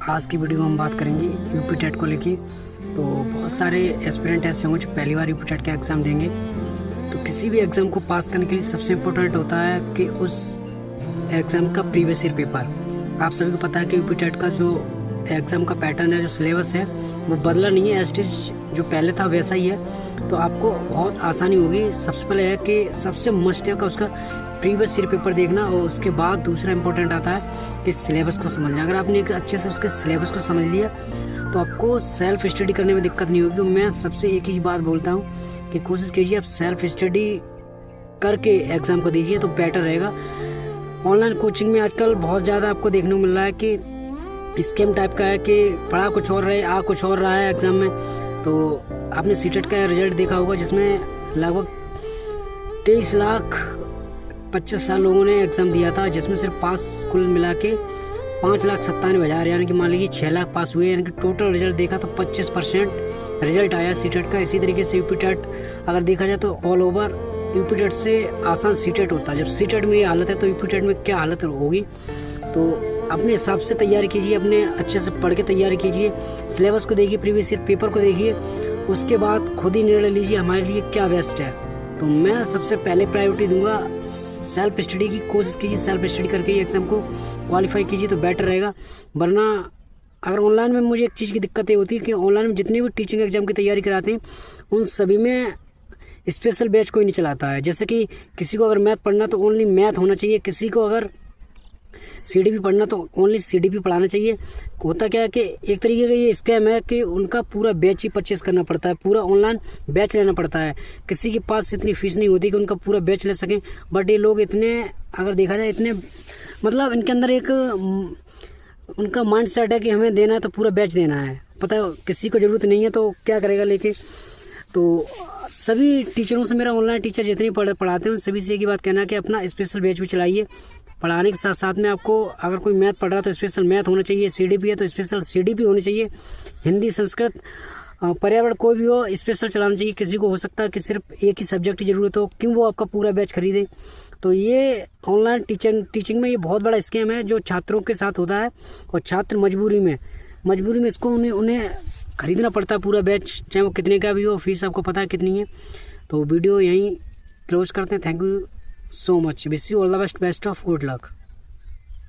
आज की वीडियो में हम बात करेंगे यूपी टेट को लेके। तो बहुत सारे एस्पिरेंट ऐसे होंगे जो पहली बार यूपी टेट का एग्ज़ाम देंगे। तो किसी भी एग्ज़ाम को पास करने के लिए सबसे इम्पोर्टेंट होता है कि उस एग्ज़ाम का प्रीवियस ईयर पेपर। आप सभी को पता है कि यूपी टेट का जो एग्ज़ाम का पैटर्न है, जो सिलेबस है, वो बदला नहीं है। एज जो पहले था वैसा ही है। तो आपको बहुत आसानी होगी। सबसे पहले है कि सबसे मस्ट है का उसका प्रीवियस ईयर पेपर देखना, और उसके बाद दूसरा इंपॉर्टेंट आता है कि सिलेबस को समझना। अगर आपने एक अच्छे से उसके सिलेबस को समझ लिया तो आपको सेल्फ स्टडी करने में दिक्कत नहीं होगी। मैं सबसे एक ही बात बोलता हूँ कि कोशिश कीजिए आप सेल्फ स्टडी करके एग्ज़ाम को दीजिए तो बेटर रहेगा। ऑनलाइन कोचिंग में आजकल बहुत ज़्यादा आपको देखने को मिल रहा है कि स्कैम टाइप का है कि पढ़ा कुछ और रहे, आ कुछ और रहा है एग्ज़ाम में। तो आपने सीटेट का रिजल्ट देखा होगा जिसमें लगभग 23,25,000 लोगों ने एग्ज़ाम दिया था, जिसमें सिर्फ पास कुल मिला के 5,97,000 यानी कि मान लीजिए 6 लाख पास हुए। यानी कि टोटल रिजल्ट देखा तो 25% रिजल्ट आया सीटेट का। इसी तरीके से यूपी टेट अगर देखा जाए तो ऑल ओवर यूपी टेट से आसान सीटेट होता है। जब सीटेट में ये हालत है तो यूपी टेट में क्या हालत होगी। तो अपने हिसाब से तैयारी कीजिए, अपने अच्छे से पढ़ के तैयारी कीजिए, सिलेबस को देखिए, प्रीवियस ईयर पेपर को देखिए, उसके बाद खुद ही निर्णय लीजिए हमारे लिए क्या बेस्ट है। तो मैं सबसे पहले प्रायोरिटी दूंगा सेल्फ स्टडी की। कोशिश कीजिए सेल्फ स्टडी करके ही एग्ज़ाम को क्वालिफाई कीजिए तो बेटर रहेगा। वरना अगर ऑनलाइन में मुझे एक चीज़ की दिक्कत ये होती है कि ऑनलाइन में जितने भी टीचिंग एग्ज़ाम की तैयारी कराते हैं उन सभी में स्पेशल बैच कोई नहीं चलाता है। जैसे कि किसी को अगर मैथ पढ़ना तो ओनली मैथ होना चाहिए, किसी को अगर सीडीपी पढ़ना तो ओनली सीडीपी पढ़ाना चाहिए। होता क्या है कि एक तरीके का ये स्कैम है कि उनका पूरा बैच ही परचेस करना पड़ता है, पूरा ऑनलाइन बैच लेना पड़ता है। किसी के पास इतनी फीस नहीं होती कि उनका पूरा बैच ले सकें। बट ये लोग इतने, अगर देखा जाए, इतने मतलब इनके अंदर एक उनका माइंड सेट है कि हमें देना है तो पूरा बैच देना है। पता है किसी को ज़रूरत नहीं है तो क्या करेगा लेके। तो सभी टीचरों से, मेरा ऑनलाइन टीचर जितने पढ़ाते हैं उन सभी से एक ही बात कहना है कि अपना स्पेशल बैच भी चलाइए। पढ़ाने के साथ साथ में आपको अगर कोई मैथ पढ़ रहा है तो स्पेशल मैथ होना चाहिए, सीडीपी है तो स्पेशल सीडीपी होनी चाहिए, हिंदी, संस्कृत, पर्यावरण कोई भी हो स्पेशल चलाना चाहिए। किसी को हो सकता है कि सिर्फ एक ही सब्जेक्ट की ज़रूरत हो, क्यों वो आपका पूरा बैच खरीदे। तो ये ऑनलाइन टीचिंग में ये बहुत बड़ा स्कैम है जो छात्रों के साथ होता है, और छात्र मजबूरी में इसको उन्हें खरीदना पड़ता है पूरा बैच, चाहे वो कितने का भी हो। फीस आपको पता है कितनी है। तो वीडियो यहीं क्लोज करते हैं। Thank you so much. Wish you all the best of good luck.